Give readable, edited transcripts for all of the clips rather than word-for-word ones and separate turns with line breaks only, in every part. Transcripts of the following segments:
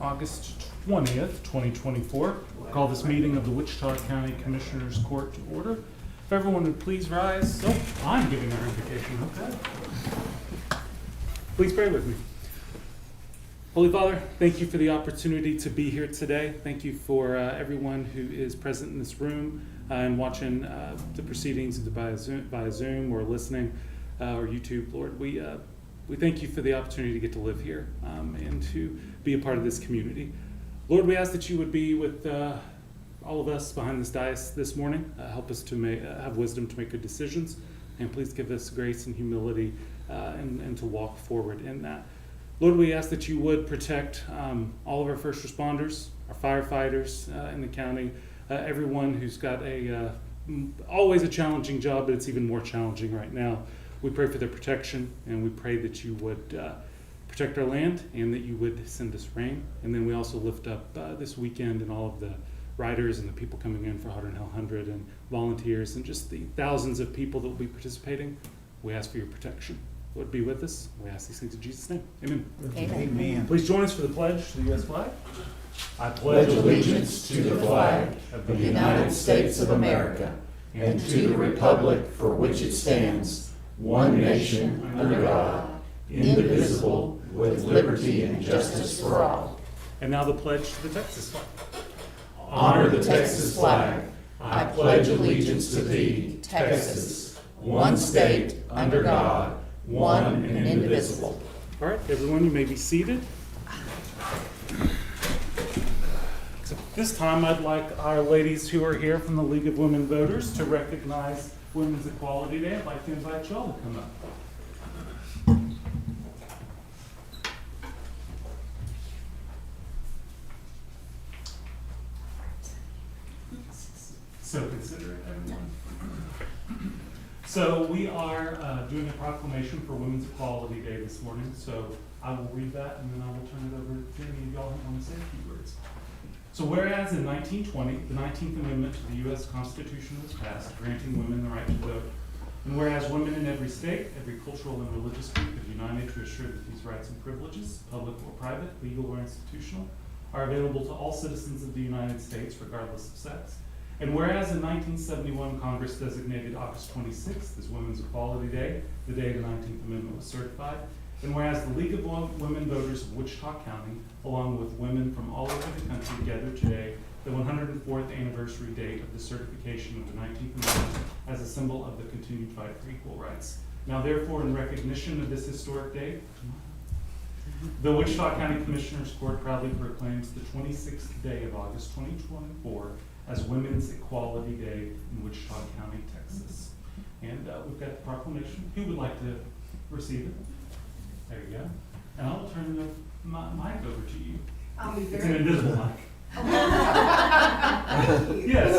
August 20th, 2024. Call this meeting of the Wichita County Commissioners Court to order. If everyone would please rise. Oh, I'm giving our invocation. Okay. Please pray with me. Holy Father, thank you for the opportunity to be here today. Thank you for everyone who is present in this room and watching the proceedings either via Zoom or listening or YouTube. Lord, we thank you for the opportunity to get to live here and to be a part of this community. Lord, we ask that you would be with all of us behind this dais this morning. Help us to have wisdom to make good decisions, and please give us grace and humility and to walk forward in that. Lord, we ask that you would protect all of our first responders, our firefighters in the county, everyone who's got always a challenging job, but it's even more challenging right now. We pray for their protection, and we pray that you would protect our land and that you would send us rain. And then we also lift up this weekend and all of the riders and the people coming in for Hotter Than Hell 100 and volunteers and just the thousands of people that will be participating. We ask for your protection. Lord, be with us. We ask these things in Jesus' name. Amen.
Amen.
Please join us for the pledge to the U.S. flag.
I pledge allegiance to the flag of the United States of America and to the republic for which it stands, one nation under God, indivisible, with liberty and justice for all.
And now the pledge to the Texas flag.
Honor the Texas flag. I pledge allegiance to thee, Texas, one state under God, one and indivisible.
All right, everyone, you may be seated. So this time, I'd like our ladies who are here from the League of Women Voters to recognize Women's Equality Day. I'd like to invite y'all to come up. So considerate, everyone. So we are doing a proclamation for Women's Equality Day this morning. So I will read that and then I will turn it over to any of y'all who want to say a few words. So whereas in 1920, the 19th Amendment to the U.S. Constitution was passed, granting women the right to vote. And whereas women in every state, every cultural and religious group have united to assure that these rights and privileges, public or private, legal or institutional, are available to all citizens of the United States regardless of sex. And whereas in 1971, Congress designated August 26th as Women's Equality Day, the day the 19th Amendment was certified, and whereas the League of Women Voters of Wichita County, along with women from all over the country, gather today, the 104th anniversary date of the certification of the 19th Amendment as a symbol of the continued fight for equal rights. Now therefore, in recognition of this historic day, the Wichita County Commissioners Court proudly proclaims the 26th day of August 2024 as Women's Equality Day in Wichita County, Texas. And we've got the proclamation. Who would like to receive it? There you go. And I'll turn the mic over to you.
I'll be
It's an invisible mic.
Thank you.
Yes.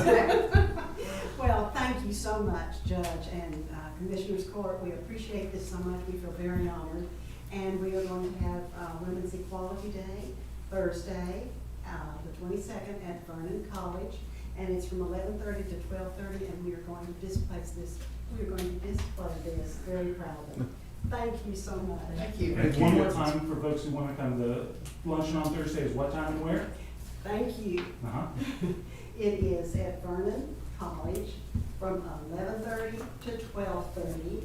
Well, thank you so much, Judge and Commissioners Court. We appreciate this so much. We feel very honored. And we are going to have Women's Equality Day, Thursday, the 22nd at Vernon College. And it's from 11:30 to 12:30, and we are going to display this. We are going to display this very proudly. Thank you so much.
Thank you.
And one more time for folks who want to come, the luncheon on Thursday is what time and where?
Thank you. It is at Vernon College from 11:30 to 12:30,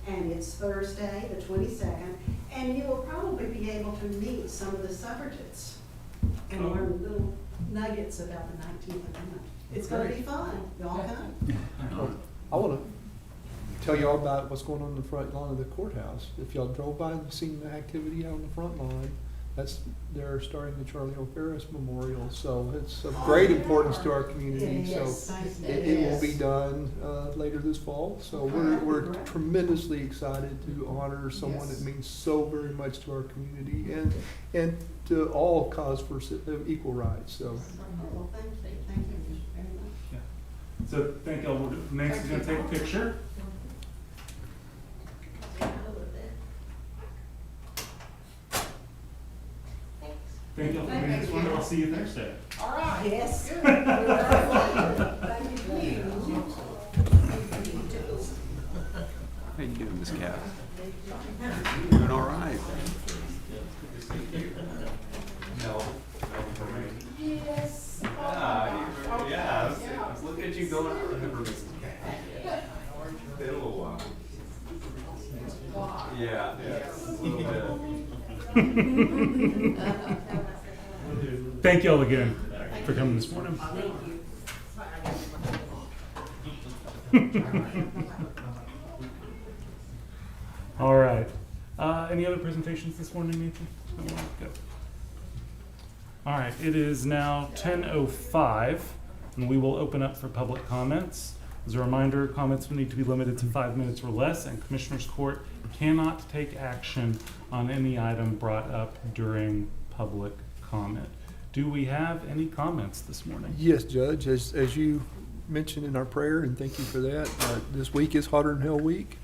and it's Thursday, the 22nd, and you will probably be able to meet some of the suffragettes and learn little nuggets about the 19th Amendment. It's going to be fun. Y'all come.
I want to tell y'all about what's going on in the front lawn of the courthouse. If y'all drove by and seen the activity out on the front lawn, they're starting the Charlie O'Ferris Memorial. So it's of great importance to our community.
Yes,
So
it
it will be done later this fall. So we're
Great.
tremendously excited to honor someone that means so very much to our community and to all cause for equal rights. So.
Well, thank you. Thank you very much.
So thank y'all. Next, we're going to take a picture. Thank y'all for being this one. I'll see you Thursday.
All right. Yes. Thank you.
How you doing, Miss Cat? Doing all right.
No.
Been a little while. Yeah.
Thank you all again for coming this morning. All right. Any other presentations this morning, Nathan? Go. All right. It is now 10:05, and we will open up for public comments. As a reminder, comments will need to be limited to 5 minutes or less, and Commissioners Court cannot take action on any item brought up during public comment. Do we have any comments this morning?
Yes, Judge, as you mentioned in our prayer, and thank you for that, this week is Hotter Than Hell Week.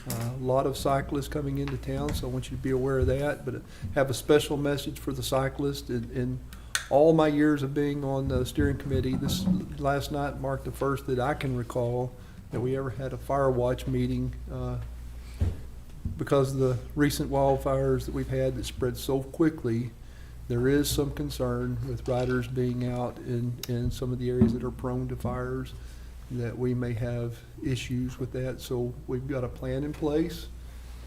A lot of cyclists coming into town, so I want you to be aware of that, but have a special message for the cyclists. In all my years of being on the steering committee, this last night marked the first that I can recall that we ever had a fire watch meeting, because of the recent wildfires that we've had that spread so quickly. There is some concern with riders being out in some of the areas that are prone to fires, that we may have issues with that. So we've got a plan in place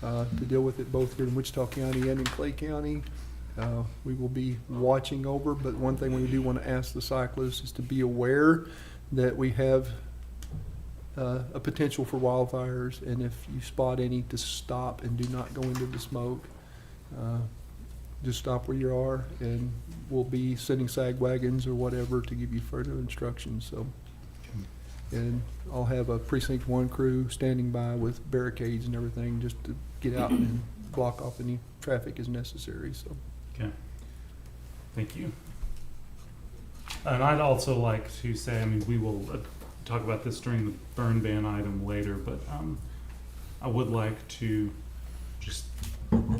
to deal with it both here in Wichita County and in Clay County. We will be watching over, but one thing we do want to ask the cyclists is to be aware that we have a potential for wildfires, and if you spot any, to stop and do not go into the smoke. Just stop where you are, and we'll be sending SAG wagons or whatever to give you further instructions. So, and I'll have a precinct 1 crew standing by with barricades and everything just to get out and block off any traffic as necessary. So,
Okay. Thank you. And I'd also like to say, I mean, we will talk about this during the burn ban item later, but I would like to just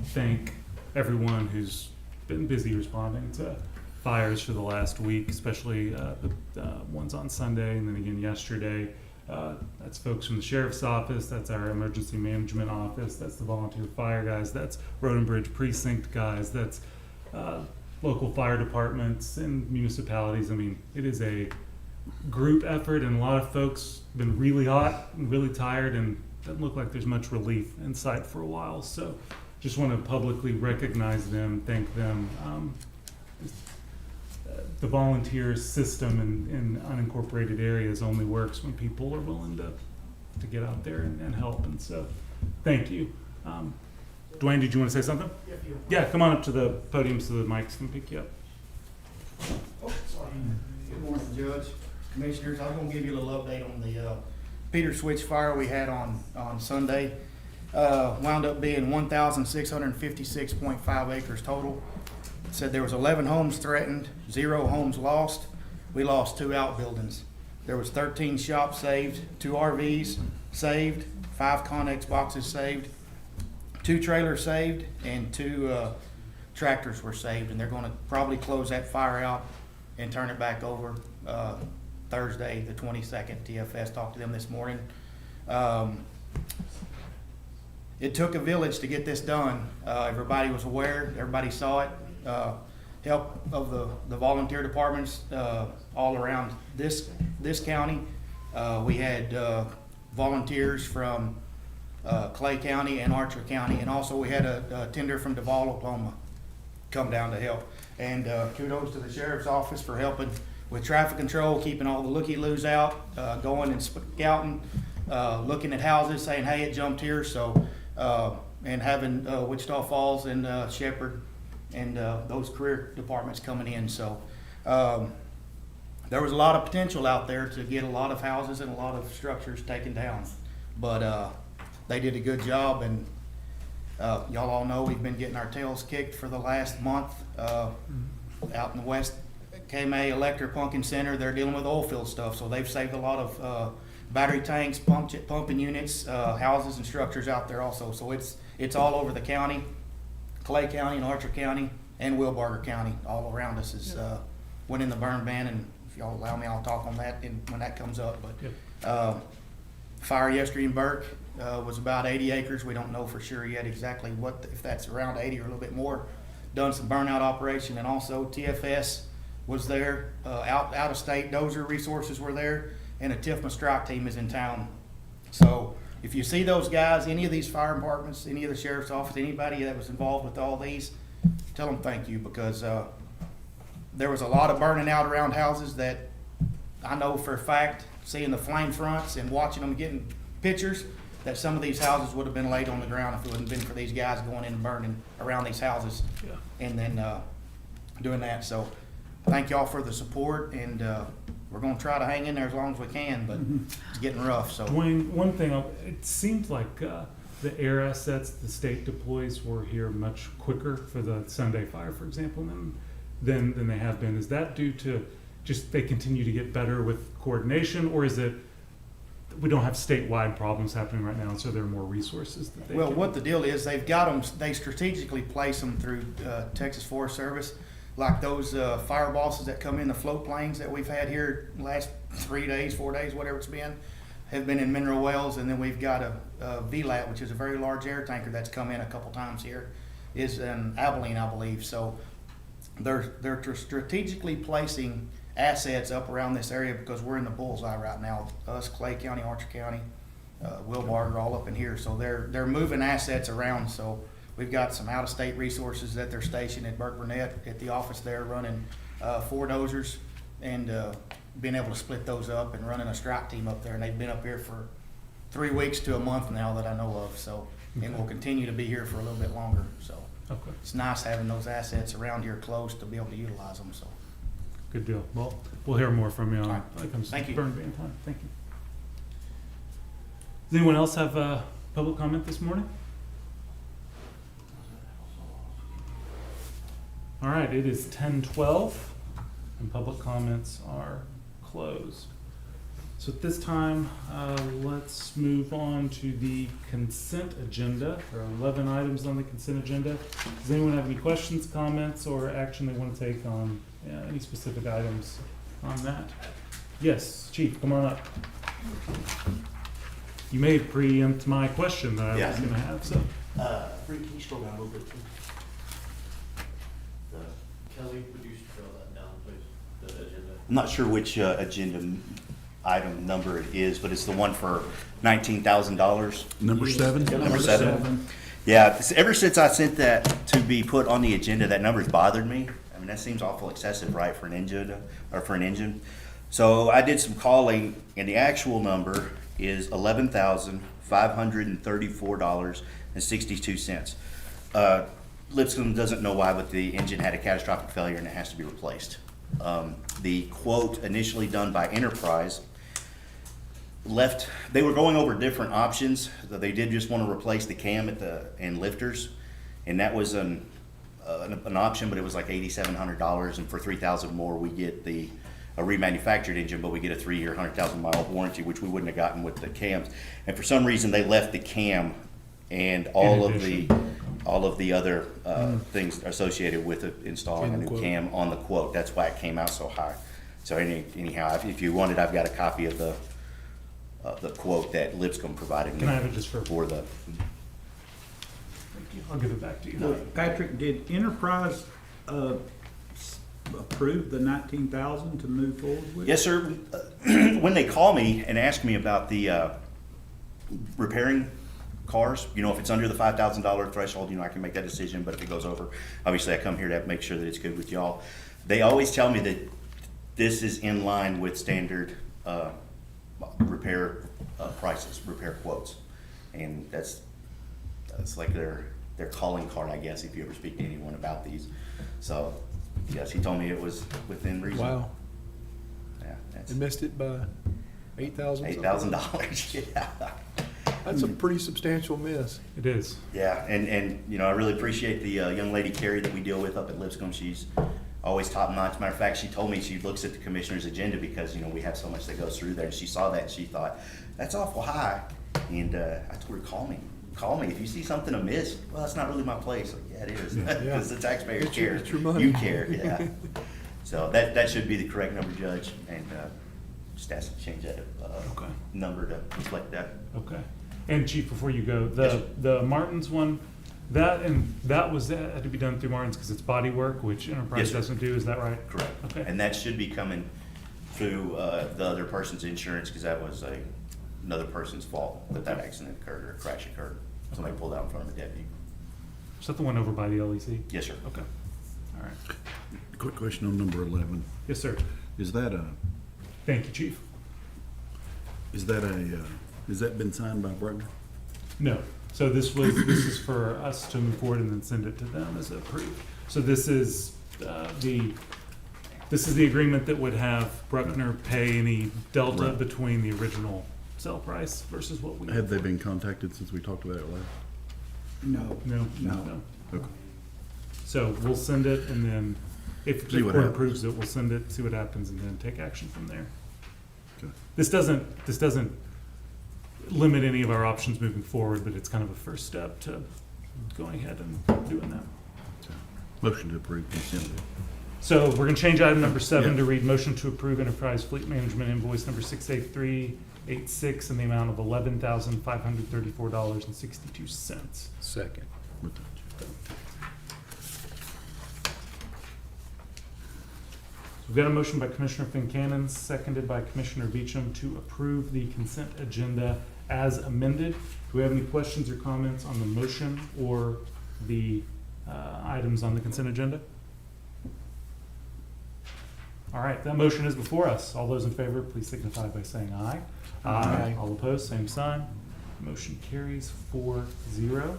thank everyone who's been busy responding to fires for the last week, especially the ones on Sunday and then again yesterday. That's folks from the Sheriff's Office, that's our Emergency Management Office, that's the volunteer fire guys, that's Road and Bridge Precinct guys, that's local fire departments and municipalities. I mean, it is a group effort, and a lot of folks have been really hot and really tired, and doesn't look like there's much relief in sight for a while. So just want to publicly recognize them, thank them. The volunteer system in unincorporated areas only works when people are willing to get out there and help, and so thank you. Dwayne, did you want to say something? Yeah, come on up to the podium so the mics can pick you up.
Good morning, Judge, Commissioners. I'm going to give you a little update on the Peter Switch fire we had on Sunday. Wound up being 1,656.5 acres total. It said there was 11 homes threatened, 0 homes lost. We lost 2 outbuildings. There was 13 shops saved, 2 RVs saved, 5 Connex boxes saved, 2 trailers saved, and 2 tractors were saved. And they're going to probably close that fire out and turn it back over Thursday, the 22nd. TFS talked to them this morning. It took a village to get this done. Everybody was aware, everybody saw it. Help of the volunteer departments all around this county. We had volunteers from Clay County and Archer County, and also we had a tender from Duval, Oklahoma come down to help. And kudos to the Sheriff's Office for helping with traffic control, keeping all the looky-loos out, going and scouting, looking at houses, saying, hey, it jumped here. So, and having Wichita Falls and Shepherd and those career departments coming in. So there was a lot of potential out there to get a lot of houses and a lot of structures taken down. But they did a good job, and y'all all know we've been getting our tails kicked for the last month. Out in the West, KMA Electric Pumpkin Center, they're dealing with oil field stuff, so they've saved a lot of battery tanks, pumping units, houses and structures out there also. So it's all over the county. Clay County and Archer County and Wilbarger County all around us is went in the burn ban, and if y'all allow me, I'll talk on that when that comes up. But fire yesterday in Burke was about 80 acres. We don't know for sure yet exactly if that's around 80 or a little bit more. Done some burnout operation, and also TFS was there, out of state. Dozer Resources were there, and a Tiffma strike team is in town. So if you see those guys, any of these fire departments, any of the sheriff's office, anybody that was involved with all these, tell them thank you, because there was a lot of burning out around houses that I know for a fact, seeing the flame fronts and watching them getting pictures, that some of these houses would have been laid on the ground if it wouldn't have been for these guys going in and burning around these houses.
Yeah.
And then doing that. So thank y'all for the support, and we're gonna try to hang in there as long as we can, but it's getting rough, so.
Dwayne, one thing, it seemed like the air assets the state deploys were here much quicker for the Sunday fire, for example, than they have been. Is that due to just they continue to get better with coordination, or is it we don't have statewide problems happening right now, so there are more resources that they
Well,
can...
what the deal is, they've got them, they strategically place them through Texas Forest Service, like those fire bosses that come in, the float planes that we've had here last 3 days, 4 days, whatever it's been, have been in Mineral Wells, and then we've got a VLAT, which is a very large air tanker that's come in a couple times here, is in Abilene, I believe. So they're strategically placing assets up around this area because we're in the bullseye right now. Us, Clay County, Archer County, Wilbarger, all up in here. So they're moving assets around. So we've got some out-of-state resources that they're stationed at Burke Burnett at the office there, running 4 dozers and being able to split those up and running a strike team up there. And they've been up here for 3 weeks to a month now that I know of. So, and will continue to be here for a little bit longer. So
Okay,
it's nice having those assets around here close to be able to utilize them. So.
good deal. Well, we'll hear more from you on
All right.
when it comes
Thank
to
you.
burn ban time. Thank you. Does anyone else have public comment this morning? All right, it is 10:12, and public comments are closed. So at this time, let's move on to the consent agenda. There are 11 items on the consent agenda. Does anyone have any questions, comments, or action they want to take on any specific items on that? Yes, Chief, come on up. You may preempt my question that I was going to have, so.
Can you scroll down a little bit, please? Kelly, would you scroll that down, please, the agenda?
I'm not sure which agenda item number it is, but it's the one for $19,000.
Number 7?
Number 7. Yeah, ever since I sent that to be put on the agenda, that number's bothered me. I mean, that seems awful excessive, right, for an engine, So I did some calling, and the actual number is $11,534.62. Lipscomb doesn't know why, but the engine had a catastrophic failure and it has to be replaced. The quote initially done by Enterprise they were going over different options. They did just want to replace the cam and lifters, and that was an option, but it was like $8,700, and for $3,000 more we get a remanufactured engine, but we get a 3-year, 100,000-mile warranty, which we wouldn't have gotten with the cams. And for some reason they left the cam and all of the other things associated with it, installing a new cam on the quote. That's why it came out so high. So anyhow, if you want it, I've got a copy of the quote that Lipscomb provided me.
Can I have it just for
the?
Thank you. I'll give it back to you.
Patrick, did Enterprise approve the 19,000 to move forward with?
Yes, sir. When they call me and ask me about the repairing cars, if it's under the $5,000 threshold, I can make that decision. But if it goes over, obviously I come here to make sure that it's good with y'all. They always tell me that this is in line with standard repair prices, repair quotes, and that's like their calling card, I guess, if you ever speak to anyone about these. So yes, he told me it was within reason.
Wow.
Yeah, that's
They missed it by $8,000.
$8,000. Yeah.
That's a pretty substantial miss.
It is.
Yeah, and I really appreciate the young lady, Carrie, that we deal with up at Lipscomb. She's always top notch. Matter of fact, she told me she looks at the commissioner's agenda because, we have so much that goes through there. And she saw that and she thought, that's awful high. And I told her, call me. If you see something amiss, well, that's not really my place. Like, yeah, it is. Because the taxpayers care.
It's your money.
You care, yeah. So that should be the correct number, Judge. And just ask to change that
Okay.
number to reflect that.
Okay. And Chief, before you go,
Yes,
the Martin's one, that had to be done through Martin's because it's body work, which Enterprise
Yes, sir.
doesn't do. Is that right?
Correct.
Okay.
And that should be coming
through the other person's insurance, because that was another person's fault that accident occurred or a crash occurred. Somebody pulled out in front of the deputy.
Is that the one over by the LEC?
Yes, sir.
Okay. All right.
Quick question on number 11.
Yes, sir.
Is that
Thank you, Chief.
has that been signed by Bruckner?
No. So this is for us to move forward and then send it to them as approved. So this is the agreement that would have Bruckner pay any delta
Right.
between the original sell price versus what we.
Have they been contacted since we talked about it last?
No.
No.
Okay.
So we'll send it, and then if
See
the
what
court
happens.
approves it, we'll send it, see what happens, and then take action from there.
Okay.
This doesn't limit any of our options moving forward, but it's kind of a first step to going ahead and doing that.
So, motion to approve consent.
So we're gonna change item number 7
Yeah.
to read motion to approve enterprise fleet management invoice number 68386 in the amount of $11,534.62.
Second.
With the-
We've got a motion by Commissioner Fincannon, seconded by Commissioner Beecham to approve the consent agenda as amended. Do we have any questions or comments on the motion or the items on the consent agenda? All right, that motion is before us. All those in favor, please signify by saying aye.
Aye.
All opposed, same sign. Motion carries 4-0.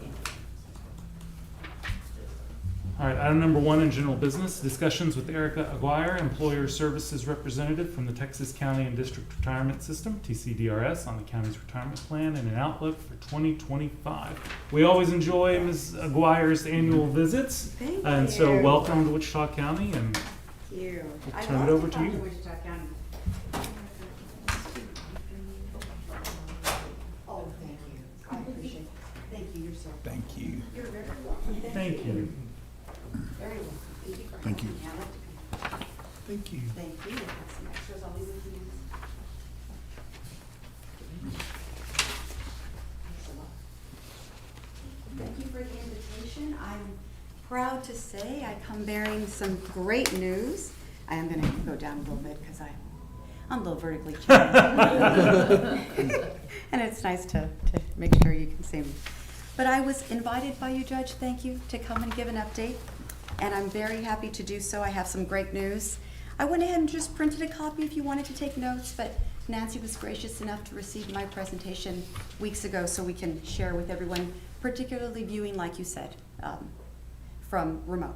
All right, item number 1 in general business, discussions with Erica Aguirre, Employer Services Representative from the Texas County and District Retirement System, TCDRS, on the county's retirement plan and an outlook for 2025. We always enjoy Ms. Aguirre's annual visits.
Thank
And so
you.
welcome to Wichita County, and
Thank you.
We'll
I
turn it
love
over to
come
you.
Wichita County. Oh, thank you. I appreciate it. Thank you. You're so.
Thank you.
You're very welcome.
thank you.
Very welcome. Thank you for
Thank
having
you.
me. I like to come.
Thank you.
Thank you. I have some extras. I'll leave with you. Thanks a lot. Thank you for the invitation. I'm proud to say I come bearing some great news. I am going to go down a little bit because I'm a little vertically challenged. And it's nice to make sure you can see me. But I was invited by you, Judge, thank you, to come and give an update. And I'm very happy to do so. I have some great news. I went ahead and just printed a copy if you wanted to take notes, but Nancy was gracious enough to receive my presentation weeks ago so we can share with everyone, particularly viewing, like you said, from remote.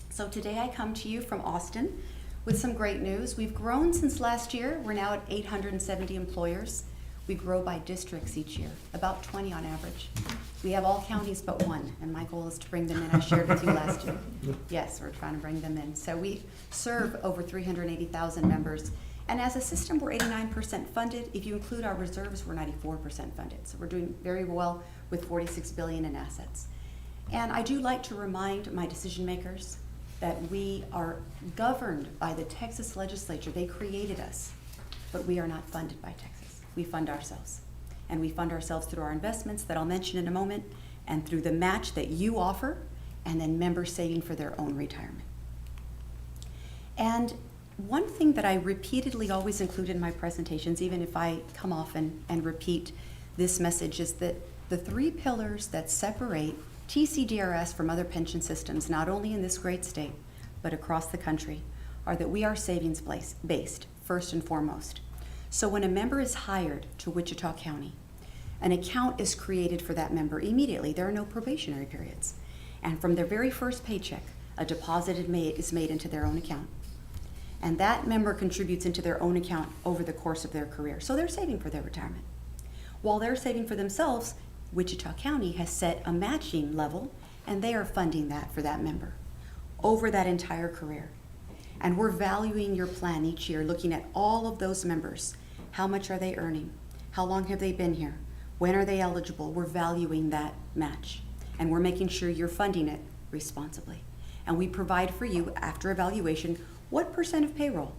So today I come to you from Austin with some great news. We've grown since last year. We're now at 870 employers. We grow by districts each year, about 20 on average. We have all counties but one, and my goal is to bring them in. I shared with you last year. Yes, we're trying to bring them in. So we serve over 380,000 members. And as a system, we're 89% funded. If you include our reserves, we're 94% funded. So we're doing very well with $46 billion in assets. And I do like to remind my decision makers that we are governed by the Texas legislature. They created us, but we are not funded by Texas. We fund ourselves. And we fund ourselves through our investments that I'll mention in a moment, and through the match that you offer, and then members saving for their own retirement. And one thing that I repeatedly always include in my presentations, even if I come off and repeat this message, is that the 3 pillars that separate TCDRS from other pension systems, not only in this great state, but across the country, are that we are savings based, first and foremost. So when a member is hired to Wichita County, an account is created for that member immediately. There are no probationary periods. And from their very first paycheck, a deposit is made into their own account. And that member contributes into their own account over the course of their career. So they're saving for their retirement. While they're saving for themselves, Wichita County has set a matching level, and they are funding that for that member over that entire career. And we're valuing your plan each year, looking at all of those members. How much are they earning? How long have they been here? When are they eligible? We're valuing that match, and we're making sure you're funding it responsibly. And we provide for you, after evaluation, what % of payroll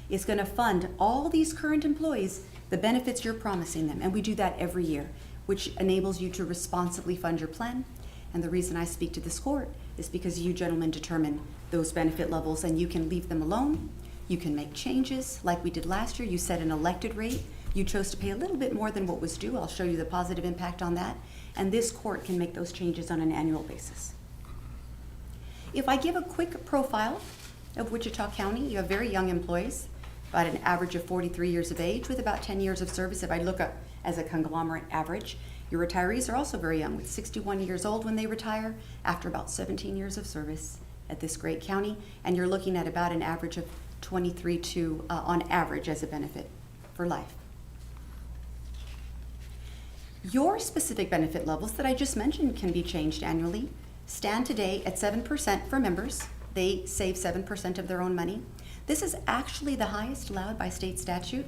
is going to fund all these current employees the benefits you're promising them. And we do that every year, which enables you to responsibly fund your plan. And the reason I speak to this court is because you gentlemen determine those benefit levels, and you can leave them alone.
You can make changes like we did last year. You set an elected rate. You chose to pay a little bit more than what was due. I'll show you the positive impact on that. And this court can make those changes on an annual basis. If I give a quick profile of Wichita County, you have very young employees, about an average of 43 years of age with about 10 years of service. If I look up as a conglomerate average, your retirees are also very young, with 61 years old when they retire after about 17 years of service at this great county. And you're looking at about an average of 23 to, on average, as a benefit for life. Your specific benefit levels that I just mentioned can be changed annually. Stand today at 7% for members. They save 7% of their own money. This is actually the highest allowed by state statute.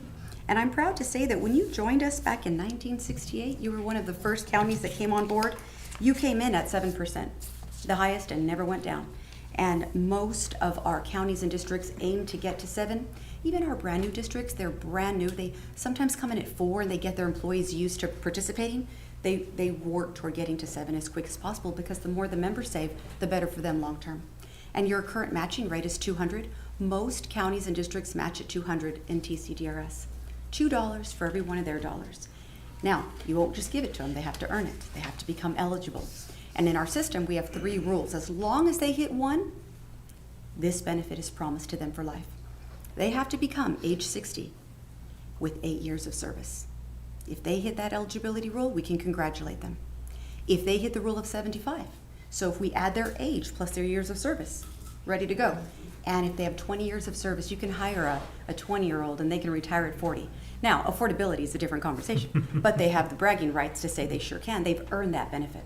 And I'm proud to say that when you joined us back in 1968, you were one of the first counties that came on board. You came in at 7%, the highest, and never went down. And most of our counties and districts aim to get to 7. Even our brand new districts, they're brand new. They sometimes come in at 4 and they get their employees used to participating. They work toward getting to 7 as quick as possible, because the more the members save, the better for them long term. And your current matching rate is $200. Most counties and districts match at $200 in TCDRS. $2 for every one of their dollars. Now, you won't just give it to them. They have to earn it. They have to become eligible. And in our system, we have 3 rules. As long as they hit 1, this benefit is promised to them for life. They have to become age 60 with 8 years of service. If they hit that eligibility rule, we can congratulate them. If they hit the rule of 75, so if we add their age plus their years of service, ready to go. And if they have 20 years of service, you can hire a 20-year-old and they can retire at 40. Now, affordability is a different conversation, but they have the bragging rights to say they sure can. They've earned that benefit.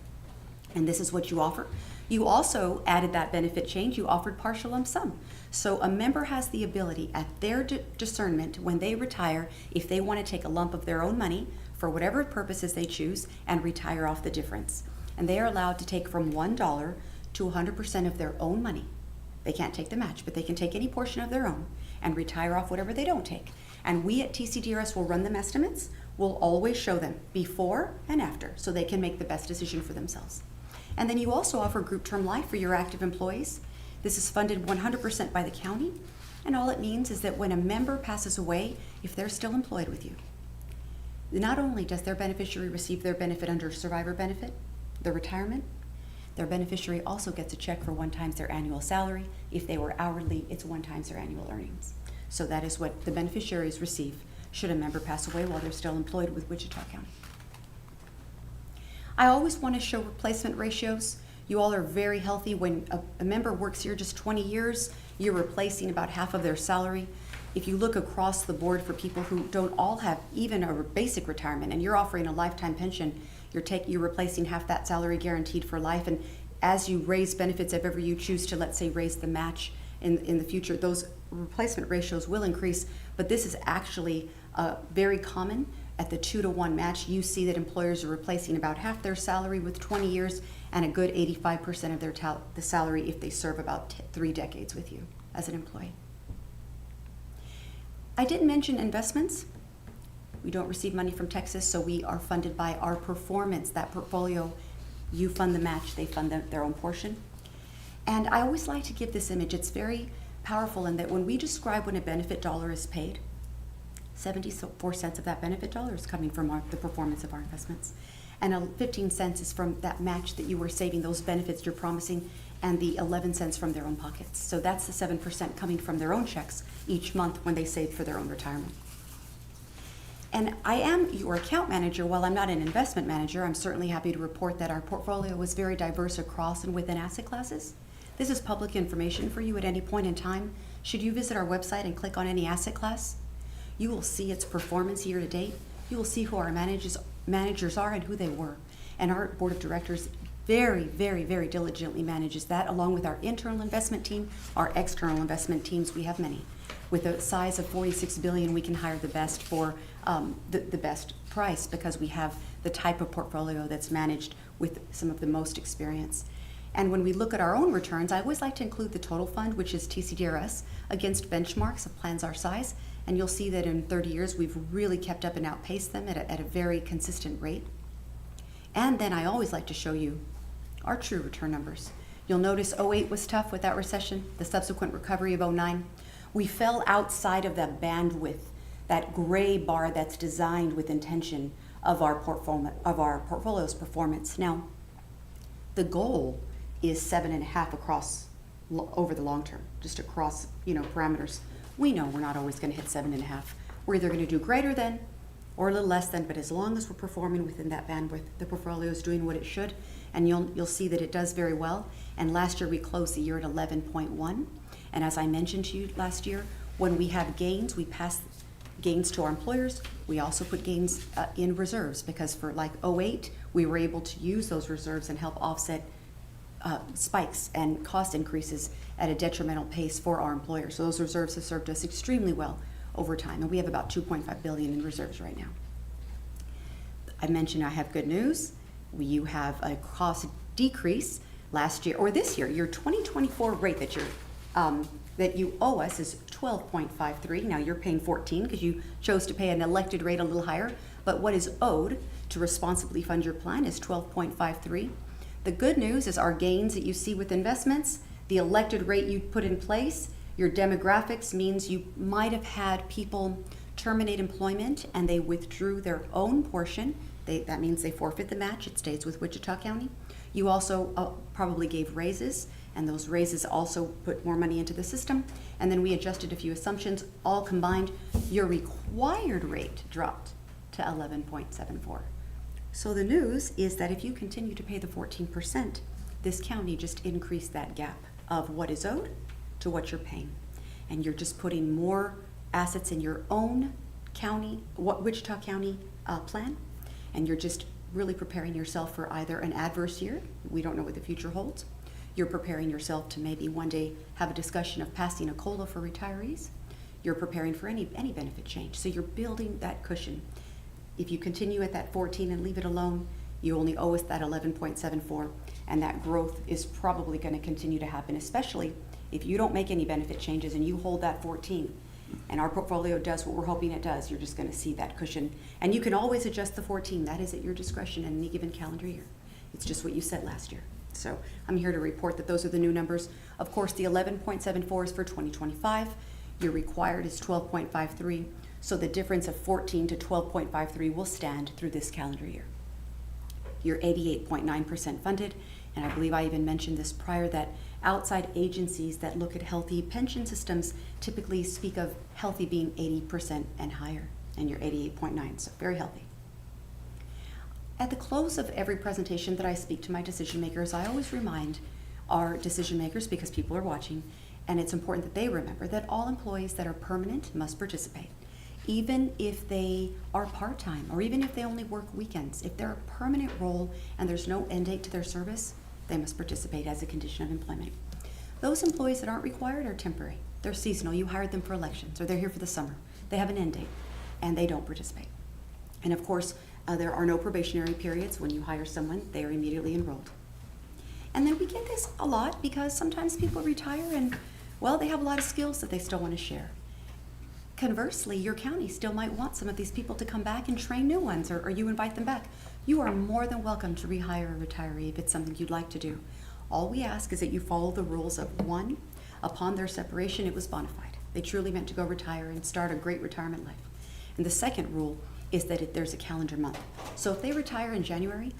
And this is what you offer. You also added that benefit change. You offered partial lump sum. So a member has the ability at their discernment when they retire, if they want to take a lump of their own money for whatever purposes they choose and retire off the difference. And they are allowed to take from $1 to 100% of their own money. They can't take the match, but they can take any portion of their own and retire off whatever they don't take. And we at TCDRS will run them estimates. We'll always show them before and after so they can make the best decision for themselves. And then you also offer group term life for your active employees. This is funded 100% by the county. And all it means is that when a member passes away, if they're still employed with you, not only does their beneficiary receive their benefit under survivor benefit, the retirement, their beneficiary also gets a check for 1 times their annual salary. If they were hourly, it's 1 times their annual earnings. So that is what the beneficiaries receive should a member pass away while they're still employed with Wichita County. I always want to show replacement ratios. You all are very healthy. When a member works here just 20 years, you're replacing about half of their salary. If you look across the board for people who don't all have even a basic retirement and you're offering a lifetime pension, you're replacing half that salary guaranteed for life. And as you raise benefits, if ever you choose to, let's say, raise the match in the future, those replacement ratios will increase. But this is actually very common. At the 2-to-1 match, you see that employers are replacing about half their salary with 20 years and a good 85% of the salary if they serve about 3 decades with you as an employee. I didn't mention investments. We don't receive money from Texas, so we are funded by our performance. That portfolio, you fund the match, they fund their own portion. And I always like to give this image. It's very powerful in that when we describe when a benefit dollar is paid, 74 cents of that benefit dollar is coming from the performance of our investments. And 15 cents is from that match that you were saving, those benefits you're promising, and the 11 cents from their own pockets. So that's the 7% coming from their own checks each month when they save for their own retirement. And I am your account manager. While I'm not an investment manager, I'm certainly happy to report that our portfolio is very diverse across and within asset classes. This is public information for you at any point in time. Should you visit our website and click on any asset class, you will see its performance year to date. You will see who our managers are and who they were. And our board of directors very, very, very diligently manages that, along with our internal investment team, our external investment teams. We have many. With a size of $46 billion, we can hire the best for the best price because we have the type of portfolio that's managed with some of the most experience. And when we look at our own returns, I always like to include the total fund, which is TCDRS, against benchmarks of plans our size. And you'll see that in 30 years, we've really kept up and outpaced them at a very consistent rate. And then I always like to show you our true return numbers. You'll notice 08 was tough with that recession, the subsequent recovery of 09. We fell outside of that bandwidth, that gray bar that's designed with intention of our portfolio's performance. Now, the goal is 7.5 across over the long term, just across parameters. We know we're not always going to hit 7.5. We're either going to do greater than or a little less than, but as long as we're performing within that bandwidth, the portfolio is doing what it should, and you'll see that it does very well. And last year we closed the year at 11.1, and as I mentioned to you last year, when we have gains, we pass gains to our employers. We also put gains in reserves, because for like 08, we were able to use those reserves and help offset spikes and cost increases at a detrimental pace for our employers. So those reserves have served us extremely well over time, and we have about $2.5 billion in reserves right now. I mentioned I have good news. You have a cost decrease last year, or this year. Your 2024 rate that you owe us is 12.53. Now you're paying 14 because you chose to pay an elected rate a little higher, but what is owed to responsibly fund your plan is 12.53. The good news is our gains that you see with investments, the elected rate you put in place, your demographics means you might have had people terminate employment and they withdrew their own portion. That means they forfeit the match. It stays with Wichita County. You also probably gave raises, and those raises also put more money into the system. And then we adjusted a few assumptions. All combined, your required rate dropped to 11.74. So the news is that if you continue to pay the 14%, this county just increased that gap of what is owed to what you're paying. And you're just putting more assets in your own county, Wichita County plan, and you're just really preparing yourself for either an adverse year. We don't know what the future holds. You're preparing yourself to maybe one day have a discussion of passing a COLA for retirees. You're preparing for any benefit change. So you're building that cushion. If you continue at that 14 and leave it alone, you only owe us that 11.74, and that growth is probably going to continue to happen, especially if you don't make any benefit changes and you hold that 14, and our portfolio does what we're hoping it does. You're just going to see that cushion. And you can always adjust the 14. That is at your discretion in any given calendar year. It's just what you said last year. So I'm here to report that those are the new numbers. Of course, the 11.74 is for 2025. Your required is 12.53. So the difference of 14 to 12.53 will stand through this calendar year. You're 88.9% funded. And I believe I even mentioned this prior, that outside agencies that look at healthy pension systems typically speak of healthy being 80% and higher, and you're 88.9, so very healthy. At the close of every presentation that I speak to my decision makers, I always remind our decision makers, because people are watching, and it's important that they remember that all employees that are permanent must participate. Even if they are part-time, or even if they only work weekends, if they're a permanent role and there's no end date to their service, they must participate as a condition of employment. Those employees that aren't required are temporary. They're seasonal. You hired them for elections, or they're here for the summer. They have an end date, and they don't participate. And of course, there are no probationary periods. When you hire someone, they are immediately enrolled. And then we get this a lot because sometimes people retire and, well, they have a lot of skills that they still want to share. Conversely, your county still might want some of these people to come back and train new ones, or you invite them back. You are more than welcome to rehire a retiree if it's something you'd like to do. All we ask is that you follow the rules of, one, upon their separation, it was bona fide. They truly meant to go retire and start a great retirement life. And the second rule is that there's a calendar month. So if they retire in January,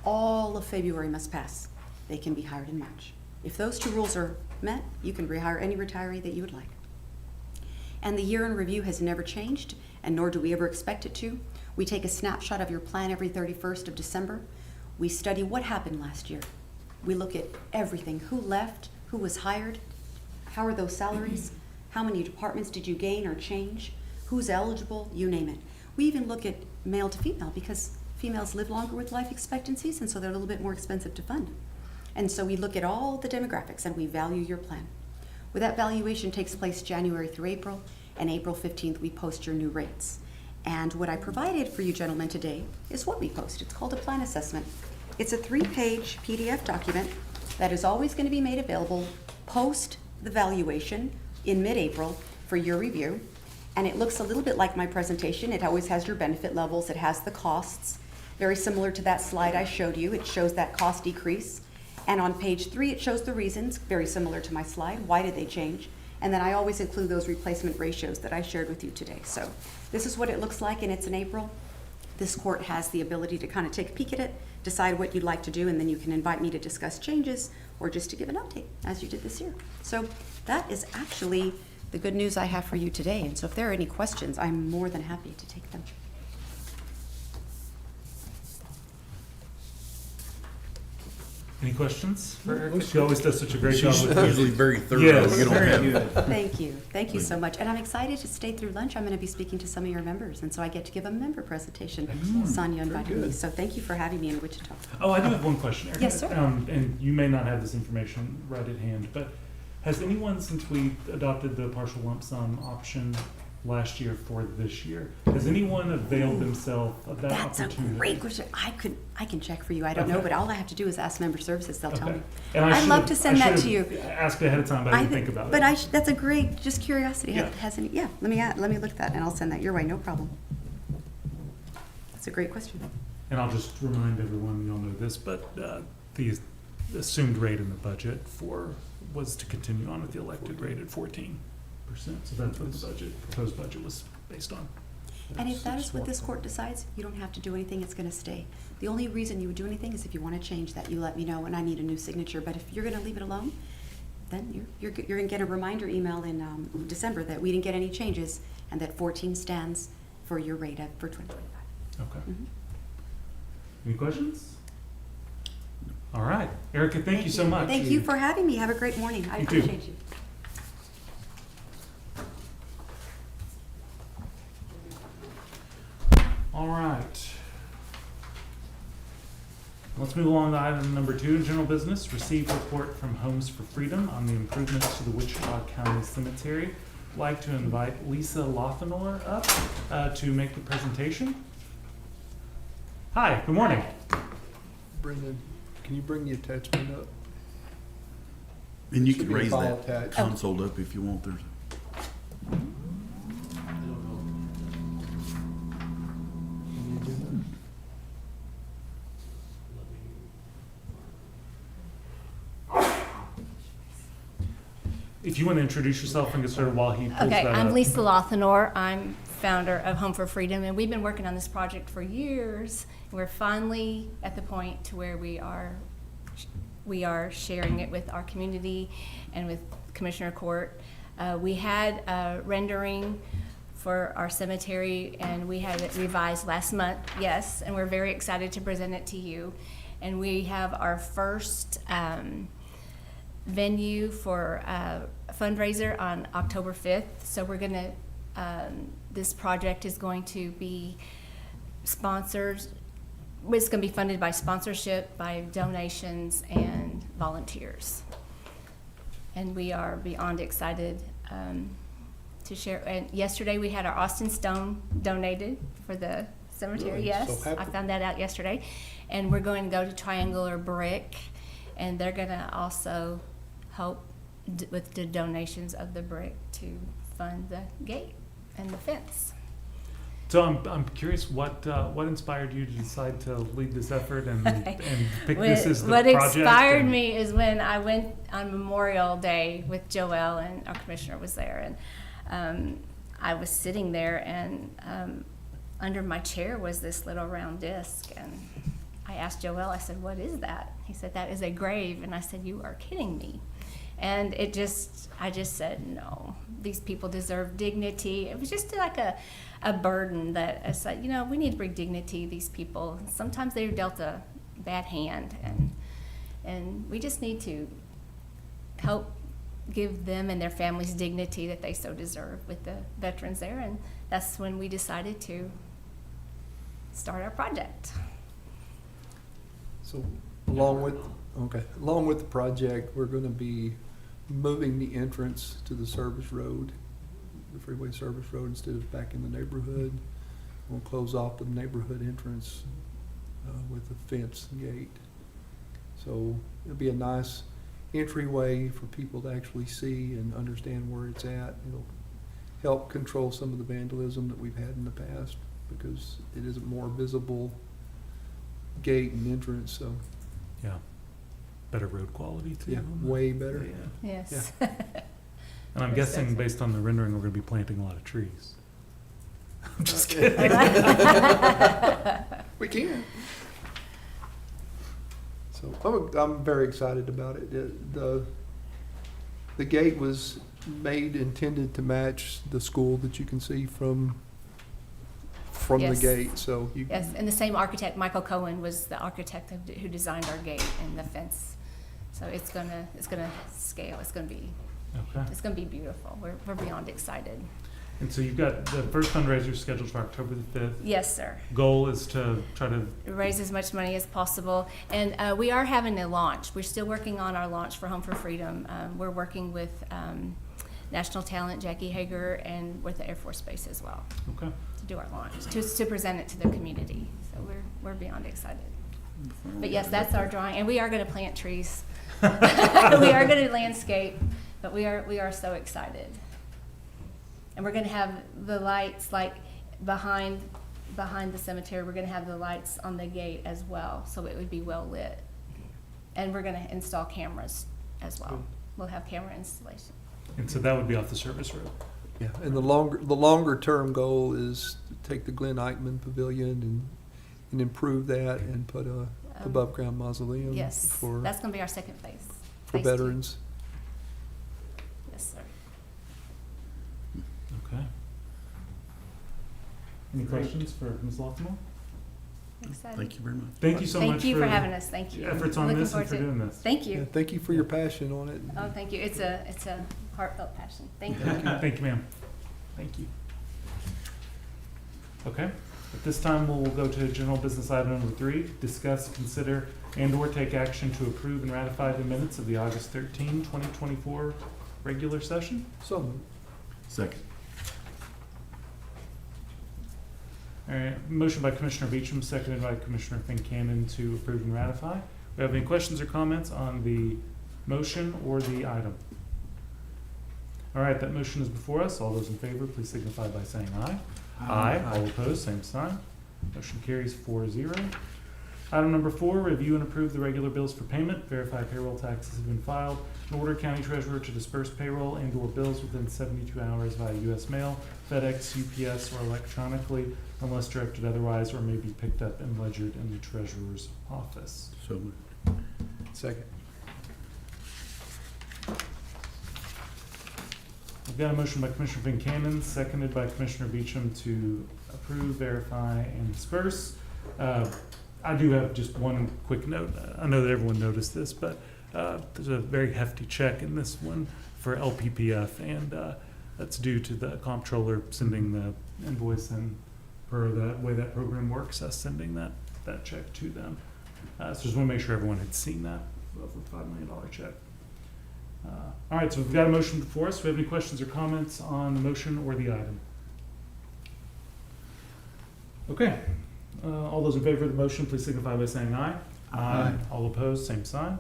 all of February must pass. They can be hired in March. If those two rules are met, you can rehire any retiree that you would like. And the year in review has never changed, and nor do we ever expect it to. We take a snapshot of your plan every 31st of December. We study what happened last year. We look at everything: who left, who was hired, how are those salaries, how many departments did you gain or change, who's eligible, you name it. We even look at male to female, because females live longer with life expectancies, and so they're a little bit more expensive to fund. And so we look at all the demographics and we value your plan. Well, that valuation takes place January through April, and April 15th we post your new rates. And what I provided for you gentlemen today is what we post. It's called a plan assessment. It's a 3-page PDF document that is always going to be made available post the valuation in mid-April for your review. And it looks a little bit like my presentation. It always has your benefit levels. It has the costs. Very similar to that slide I showed you. It shows that cost decrease. And on page 3, it shows the reasons, very similar to my slide. Why did they change? And then I always include those replacement ratios that I shared with you today. So this is what it looks like, and it's in April. This court has the ability to kind of take a peek at it, decide what you'd like to do, and then you can invite me to discuss changes or just to give an update, as you did this year. So that is actually the good news I have for you today. And so if there are any questions, I'm more than happy to take them.
Any questions for Erica? She always does such a great job
She's
with these.
usually very thorough.
Yes,
You don't
very
have-
good.
Thank you. Thank you so much. And I'm excited to stay through lunch. I'm going to be speaking to some of your members, and so I get to give a member presentation. Sonia invited me,
good.
so thank you for having me in Wichita.
Oh, I do have one question, Erica.
Yes, sir.
And you may not have this information right at hand, but has anyone, since we adopted the partial lump sum option last year for this year, has anyone availed themselves of that
That's a
opportunity?
great question. I can check for you. I don't know,
Okay.
but all I have to do is ask member services. They'll tell
Okay.
me.
And I
I'd love
should've-
to send
I
that to
should've
you.
asked ahead of time, but I didn't think about it.
But that's a great, just curiosity.
Yeah.
Has any, yeah, let me look at that, and I'll send that your way, no problem. That's a great question.
And I'll just remind everyone, you all know this, but the assumed rate in the budget was to continue on with the elected rate at 14%. So that's what the proposed budget was based on.
And if that is what this court decides, you don't have to do anything, it's gonna stay. The only reason you would do anything is if you wanna change that, you let me know, and I need a new signature. But if you're gonna leave it alone, then you're gonna get a reminder email in December that we didn't get any changes, and that 14 stands for your rate for 2025.
Okay.
Mhm.
Any questions? All right. Erica, thank you so much.
Thank you for having me. Have a great morning. I
You too.
appreciate you.
All right. Let's move along to item number 2 in general business. Receive report from Homes for Freedom on the improvements to the Wichita County Cemetery. I'd like to invite Lisa Lothenor up to make the presentation. Hi, good morning.
Brenda, can you bring the attachment up?
And you
Should
can
be a
raise
file
that
attached.
console up if you want. There's
If you want to introduce yourself and get started while he pulls
Okay,
that
I'm
up.
Lisa Lothenor. I'm founder of Home for Freedom, and we've been working on this project for years. We're finally at the point to where we are sharing it with our community and with Commissioner Court. We had a rendering for our cemetery, and we had it revised last month, yes, and we're very excited to present it to you. And we have our first venue for a fundraiser on October 5th. So we're gonna, this project is going to be sponsored. It's gonna be funded by sponsorship, by donations, and volunteers. And we are beyond excited to share. And yesterday we had our Austin Stone donated for the cemetery,
Really?
yes.
So happy.
I found that out yesterday. And we're going to go to Triangular Brick, and they're gonna also help with the donations of the brick to fund the gate and the fence.
So I'm curious, what inspired you to decide to lead this effort and pick this as the
What
project?
inspired
and-
me is when I went on Memorial Day with Joelle, and our commissioner was there, and I was sitting there, and under my chair was this little round disc, and I asked Joelle, I said, "What is that?" He said, "That is a grave," and I said, "You are kidding me." And I just said, no, these people deserve dignity. It was just like a burden that I said, we need to bring dignity to these people. Sometimes they're dealt a bad hand, and we just need to help give them and their families dignity that they so deserve with the veterans there. And that's when we decided to start our project.
So along with the project, we're gonna be moving the entrance to the service road, the freeway service road, instead of back in the neighborhood. We'll close off the neighborhood entrance with a fence and gate. So it'll be a nice entryway for people to actually see and understand where it's at. It'll help control some of the vandalism that we've had in the past, because it is a more visible gate and entrance, so
Yeah. Better road quality too.
yeah, way better.
Yeah.
Yes.
And I'm
We're
guessing,
excited.
based on the rendering, we're gonna be planting a lot of trees. I'm just kidding.
We can. So I'm very excited about it. The gate was intended to match the school that you can see from the
Yes.
gate, so you.
Yes, and the same architect, Michael Cohen, was the architect who designed our gate and the fence. So it's gonna scale, it's gonna be beautiful. We're beyond excited.
And so you've got the first fundraiser scheduled for October the 5th.
Yes, sir.
Goal is to try to,
Raise as much money as possible. And we are having a launch. We're still working on our launch for Home for Freedom. We're working with national talent Jackie Hager and with the Air Force Base as well
okay.
to do our launch, to present it to the community. So we're beyond excited. But yes, that's our drawing. And we are going to plant trees. We are going to landscape, but we are so excited. And we're going to have the lights like behind the cemetery. We're going to have the lights on the gate as well, so it would be well lit. And we're going to install cameras as well. We'll have camera installation.
And so that would be off the service road.
Yeah, and the longer term goal is to take the Glenn Eichmann Pavilion and improve that and put a above ground mausoleum
Yes,
for
that's going to be our second phase.
for
Phase 2.
veterans.
Yes, sir.
Okay. Any questions for Ms. Lothmore?
Excited.
Thank you very much.
Thank you so much
Thank you for having us. Thank you.
your efforts on
Looking
this and
forward
for
to it.
doing this.
Thank
Yeah,
you.
thank you for your passion on it.
Oh, thank you. It's a heartfelt passion. Thank you.
Thank you, ma'am. Thank you. Okay, at this time, we'll go to general business item number 3, discuss, consider, and/or take action to approve and ratify the minutes of the August 13, 2024 regular session.
So moved.
Second.
All right, motion by Commissioner Beecham, seconded by Commissioner Fincannon to approve and ratify. Do we have any questions or comments on the motion or the item? All right, that motion is before us. All those in favor, please signify by saying aye. Aye. All opposed, same sign. Motion carries 4-0. Item number 4, review and approve the regular bills for payment. Verify payroll taxes have been filed. And order county treasurer to disperse payroll and/or bills within 72 hours via U.S. mail, FedEx, UPS, or electronically, unless directed otherwise, or may be picked up and ledgered in the treasurer's office.
So moved.
Second.
We've got a motion by Commissioner Fincannon, seconded by Commissioner Beecham to approve, verify, and disperse. I do have just one quick note. I know that everyone noticed this, but there's a very hefty check in this one for LPPF, and that's due to the comptroller sending the invoice, and per the way that program works, us sending that check to them. So just want to make sure everyone had seen that over $5 million check. All right, so we've got a motion before us. Do we have any questions or comments on the motion or the item? Okay. All those in favor of the motion, please signify by saying aye.
Aye.
All opposed, same sign.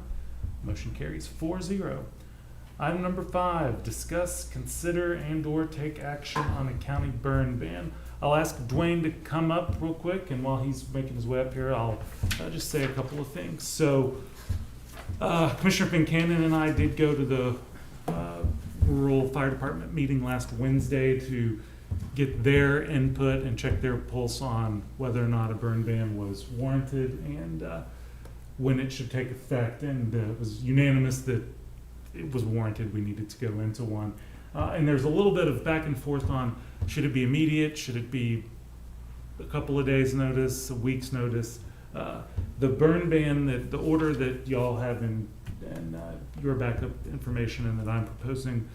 Motion carries 4-0. Item number 5, discuss, consider, and/or take action on a county burn ban. I'll ask Dwayne to come up real quick, and while he's making his way up here, I'll just say a couple of things. So, Commissioner Fincannon and I did go to the rural fire department meeting last Wednesday to get their input and check their pulse on whether or not a burn ban was warranted and when it should take effect. And it was unanimous that it was warranted. We needed to go into one. And there's a little bit of back and forth on, should it be immediate? Should it be a couple of days notice, a week's notice? The burn ban, the order that y'all have in your backup information and that I'm proposing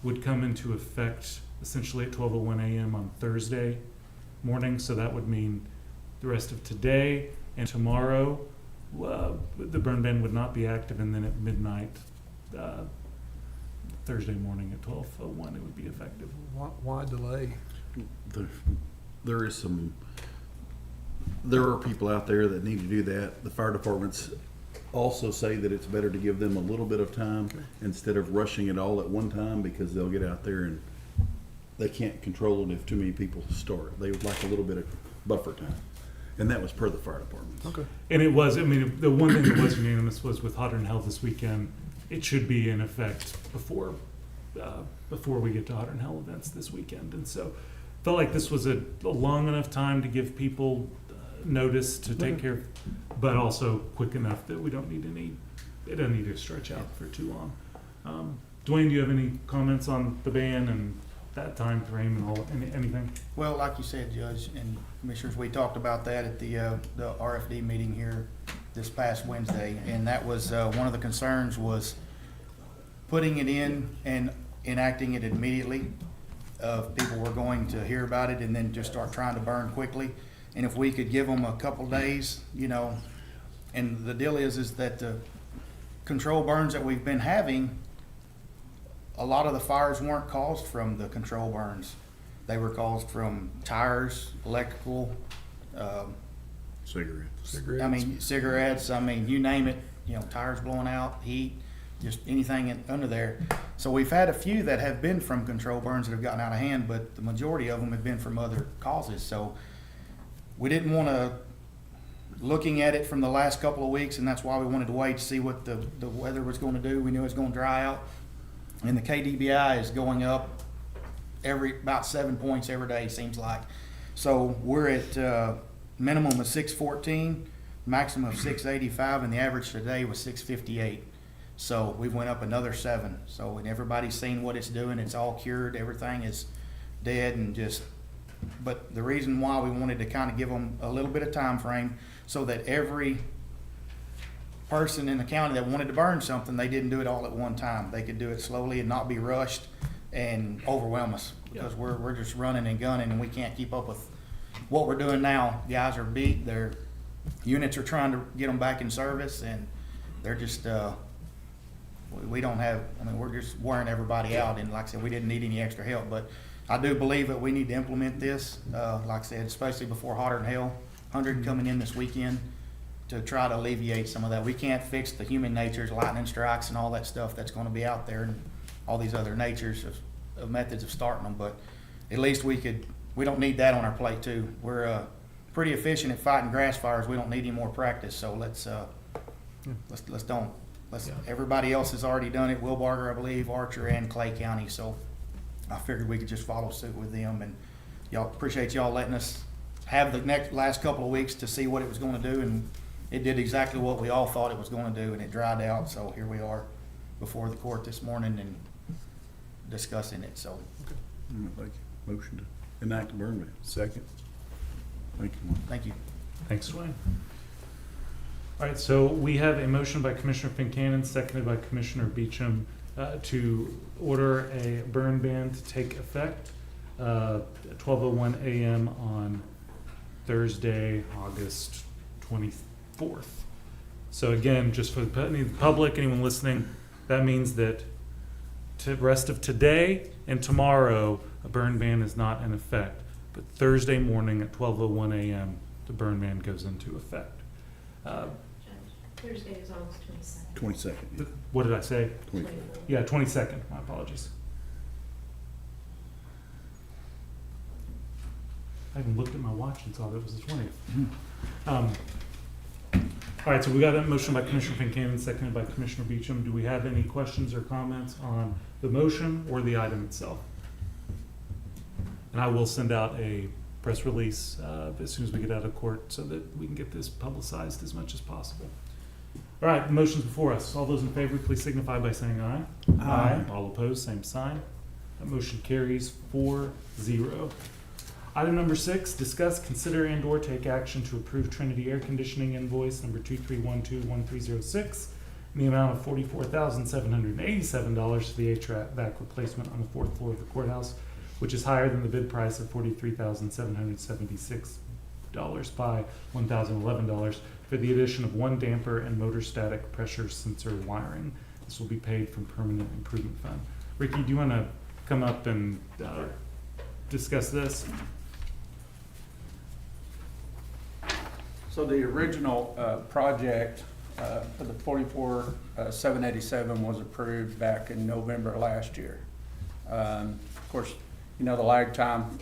would come into effect essentially at 12:01 a.m. on Thursday morning. So that would mean the rest of today and tomorrow, the burn ban would not be active, and then at midnight, Thursday morning at 12:01, it would be effective.
Why delay?
There are people out there that need to do that. The fire departments also say that it's better to give them a little bit of time instead of rushing it all at one time, because they'll get out there and they can't control it if too many people start. They would like a little bit of buffer time. And that was per the fire department.
Okay.
And it was, I mean, the one thing that was unanimous was with Hotter and Hell this weekend, it should be in effect before before we get to Hot and Hell events this weekend. And so felt like this was a long enough time to give people notice to take care of, but also quick enough that we don't need it doesn't need to stretch out for too long. Dwayne, do you have any comments on the ban and that time frame and all, anything?
Well, like you said, Judge and Commissioners, we talked about that at the RFD meeting here this past Wednesday, and that was, one of the concerns was putting it in and enacting it immediately. People were going to hear about it and then just start trying to burn quickly. And if we could give them a couple days, you know, and the deal is that the control burns that we've been having, a lot of the fires weren't caused from the control burns. They were caused from tires, electrical, cigarettes, I mean, you name it, you know, tires blowing out, heat, just anything under there. So we've had a few that have been from control burns that have gotten out of hand, but the majority of them have been from other causes. So we didn't want to, looking at it from the last couple of weeks, and that's why we wanted to wait to see what the weather was going to do. We knew it was going to dry out. And the KDBI is going up about 7 points every day, seems like. So we're at minimum of 614, maximum of 685, and the average today was 658. So we went up another 7. So, and everybody's seen what it's doing. It's all cured. Everything is dead and just, but the reason why we wanted to kind of give them a little bit of time frame so that every person in the county that wanted to burn something, they didn't do it all at one time. They could do it slowly and not be rushed and overwhelm us, because we're just running and gunning and we can't keep up with what we're doing now. Guys are beat, their units are trying to get them back in service, and they're just, we don't have, I mean, we're just wearing everybody out. And like I said, we didn't need any extra help, but I do believe that we need to implement this, like I said, especially before Hotter Than Hell 100 coming in this weekend, to try to alleviate some of that. We can't fix the human natures, lightning strikes and all that stuff that's going to be out there, and all these other natures of methods of starting them, but at least we don't need that on our plate too. We're pretty efficient at fighting grass fires. We don't need any more practice, so let's everybody else has already done it. Wilbarger, I believe, Archer, and Clay County, so I figured we could just follow suit with them. And y'all, appreciate y'all letting us have the last couple of weeks to see what it was going to do, and it did exactly what we all thought it was going to do, and it dried out. So here we are before the court this morning and discussing it. So,
Motion to enact the burn ban.
Second.
Thank you.
thank you.
Thanks, Dwayne. All right, so we have a motion by Commissioner Fincannon, seconded by Commissioner Beecham, to order a burn ban to take effect at 12:01 a.m. on Thursday, August 24th. So again, just for the public, anyone listening, that means that the rest of today and tomorrow, a burn ban is not in effect. But Thursday morning at 12:01 a.m., the burn ban goes into effect.
Thursday is August 22nd.
22nd.
What did I say?
24th.
Yeah, 22nd. My apologies. I even looked at my watch and saw that it was the 20th. All right, so we got that motion by Commissioner Fincannon, seconded by Commissioner Beecham. Do we have any questions or comments on the motion or the item itself? And I will send out a press release as soon as we get out of court so that we can get this publicized as much as possible. All right, the motion's before us. All those in favor, please signify by saying aye. Aye. All opposed, same sign. That motion carries 4-0. Item number 6, discuss, consider, and/or take action to approve Trinity Air Conditioning invoice number 23121306 in the amount of $44,787 for the HVAC replacement on the 4th floor of the courthouse, which is higher than the bid price of $43,776 by $1,011 for the addition of 1 damper and motor static pressure sensor wiring. This will be paid from Permanent Improvement Fund. Ricky, do you want to come up and discuss this?
So the original project for the 44,787 was approved back in November last year. Of course, you know, the lag time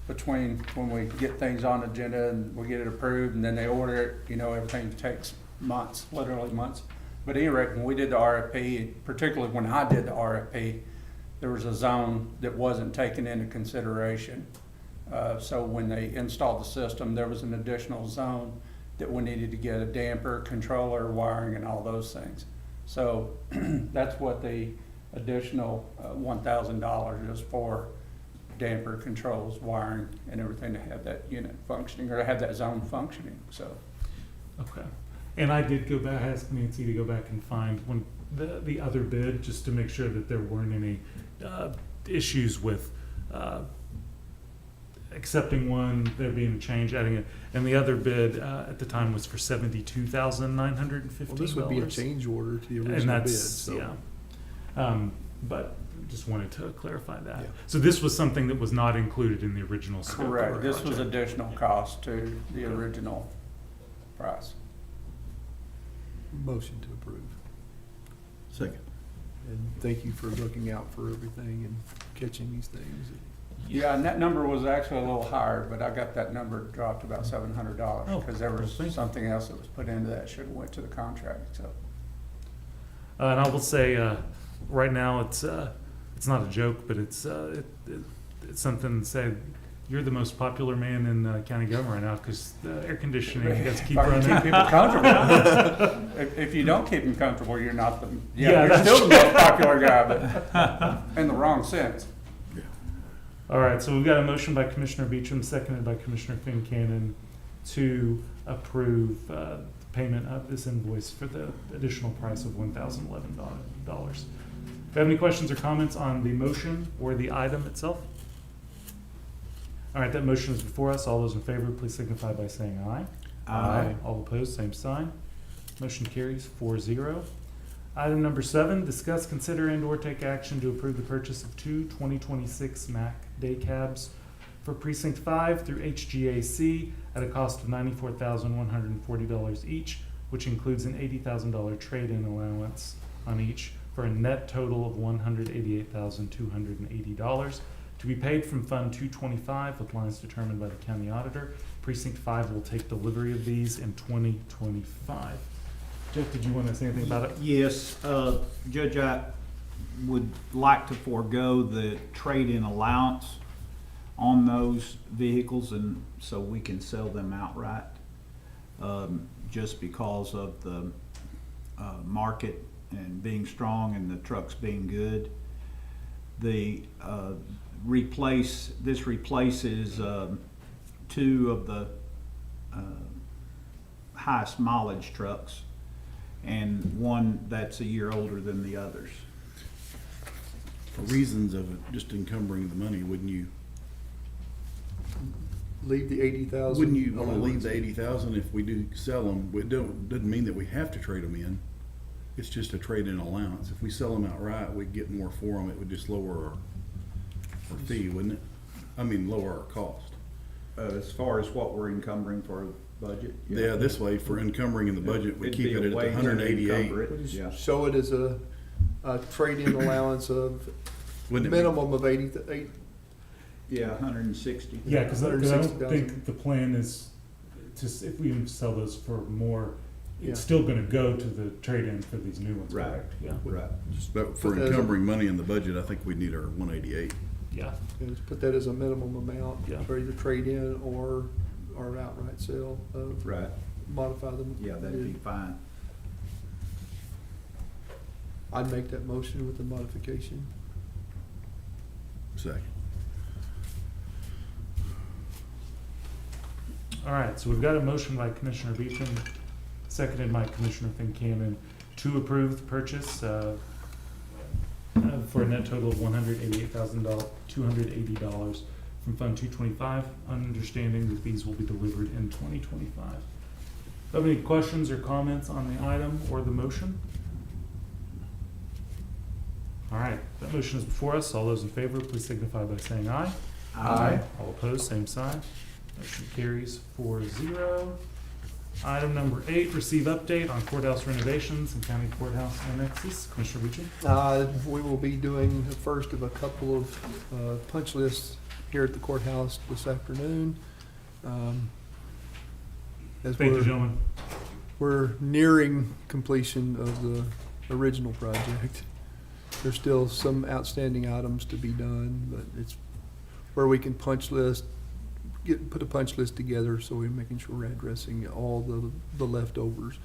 between when we get things on the agenda and we get it approved and then they order it, you know, everything takes months, literally months. But at any rate, when we did the RFP, particularly when I did the RFP, there was a zone that wasn't taken into consideration. So when they installed the system, there was an additional zone that we needed to get a damper, controller, wiring, and all those things. So that's what the additional $1,000 is for: damper, controls, wiring, and everything to have that unit functioning, or to have that zone functioning, so.
Okay. And I did go back, I asked Nancy to go back and find when the other bid, just to make sure that there weren't any issues with accepting one, there being a change, adding it. And the other bid at the time was for $72,915.
Well, this would be a change order to the
And
original bid,
that's,
so.
yeah. But just wanted to clarify that.
Yeah.
So this was something that was not included in the original scope of our
Correct, this was
project.
additional cost to the original price.
Motion to approve.
Second.
And thank you for looking out for everything and catching these things.
Yeah, and that number was actually a little higher, but I got that number dropped to about $700,
Oh,
because there was
thank you.
something else that was put into that, should have went to the contract, so.
And I will say, right now, it's not a joke, but it's something to say, you're the most popular man in county government right now, because the air conditioning has to keep
If I can
running.
keep people comfortable. If you don't keep them comfortable, you're not the,
Yeah,
you're
that's
still the most popular guy, but in the wrong sense.
All right, so we've got a motion by Commissioner Beecham, seconded by Commissioner Fincannon, to approve the payment of this invoice for the additional price of $1,011. Do you have any questions or comments on the motion or the item itself? All right, that motion is before us. All those in favor, please signify by saying aye.
Aye.
All opposed, same sign. Motion carries 4-0. Item number 7, discuss, consider, and/or take action to approve the purchase of 2 2026 Mack day cabs for Precinct 5 through HGAC at a cost of $94,140 each, which includes an $80,000 trade-in allowance on each, for a net total of $188,280 to be paid from Fund 225 with lines determined by the county auditor. Precinct 5 will take delivery of these in 2025. Jeff, did you want to say anything about it?
Yes, Judge, I would like to forego the trade-in allowance on those vehicles, and so we can sell them outright, just because of the market and being strong and the trucks being good. The this replaces 2 of the highest mileage trucks, and one that's a year older than the others.
For reasons of just encumbering the money, wouldn't you
Leave the 80,000.
Wouldn't you want to leave
allowance.
the 80,000 if we do sell them? It doesn't mean that we have to trade them in. It's just a trade-in allowance. If we sell them outright, we'd get more for them. It would just lower our fee, wouldn't it? I mean, lower our cost.
As far as what we're encumbering for budget?
Yeah, this way, for encumbering in the budget, we
It'd
keep
be
it
a
at
way to
188.
encumber it,
We'll just
yeah.
show it as a trade-in allowance of
Wouldn't it be?
minimum of 80.
Yeah, 160.
Yeah, because I don't
$160,000.
think the plan is to, if we sell those for more,
Yeah.
it's still going to go to the trade-in for these new ones,
Right.
correct? Yeah.
Right.
But for
Put that as a-
encumbering money in the budget, I think we need our 188.
Yeah.
Just put that as a minimum amount
Yeah.
for either trade-in or outright sale of,
Right.
modify them.
Yeah, that'd be fine.
I'd make that motion with the modification.
Second.
All right, so we've got a motion by Commissioner Beecham, seconded by Commissioner Fincannon, to approve the purchase for a net total of $188,280 from Fund 225, understanding that these will be delivered in 2025. Do you have any questions or comments on the item or the motion? All right, that motion is before us. All those in favor, please signify by saying aye.
Aye.
All opposed, same sign. Motion carries 4-0. Item number 8, receive update on courthouse renovations and county courthouse annexes. Commissioner Beecham?
We will be doing the first of a couple of punch lists here at the courthouse this afternoon. As
Thank you, gentlemen.
we're nearing completion of the original project. There's still some outstanding items to be done, but it's where we can put a punch list together, so we're making sure we're addressing all the leftovers.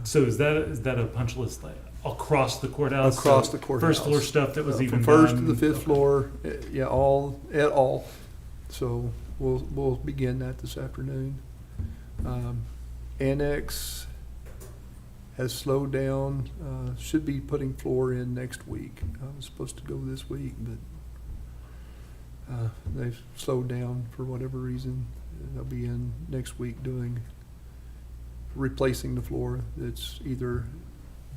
So is that a punch list like across the courthouse?
Across
So
the courthouse.
First floor stuff that was even
From first to
done?
the fifth
Okay.
floor, yeah, all. So we'll begin that this afternoon. Annex has slowed down, should be putting floor in next week. I was supposed to go this week, but they've slowed down for whatever reason. They'll be in next week replacing the floor that's either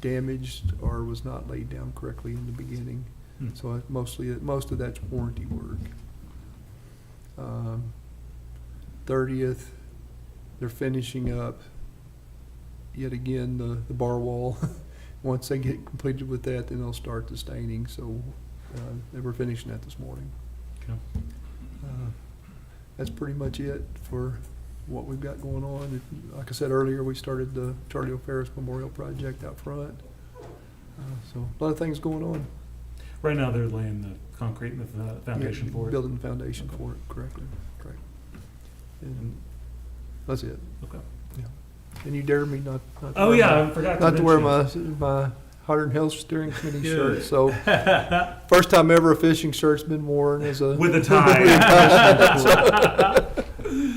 damaged or was not laid down correctly in the beginning. So most of that's warranty work. 30th, they're finishing up yet again the bar wall. Once they get completed with that, then they'll start the staining. So they were finishing that this morning.
Okay.
That's pretty much it for what we've got going on. Like I said earlier, we started the Charlie O'Ferris Memorial Project out front. So a lot of things going on.
Right now, they're laying the concrete and the foundation
Yeah,
for it?
Building the foundation for it, correctly. Correct. And that's it.
Okay.
Yeah. And you dared me not to
Oh,
wear
yeah,
my-
I forgot to
not to wear
mention.
my Heart and Health Steering Committee
Good.
shirt. So first time ever a fishing shirt's been worn as a
With a tie.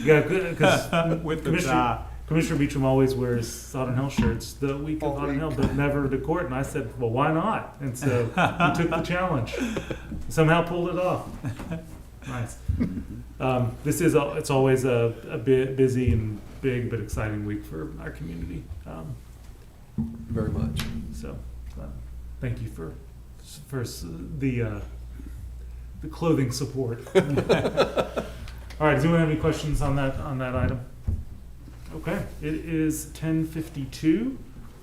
Yeah, because
With the tie.
Commissioner Beecham always wears Southern Hill shirts the week of
All
Southern Hill,
week.
but never to court. And I said, well, why not? And so he took the challenge. Somehow pulled it off. Nice. It's always a bit busy and big but exciting week for our community.
very much.
So thank you for the clothing support. All right, does anyone have any questions on that item? Okay, it is 10:52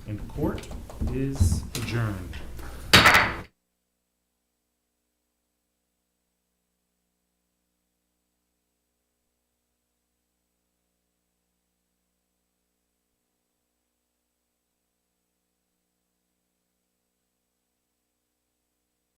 and court is adjourned.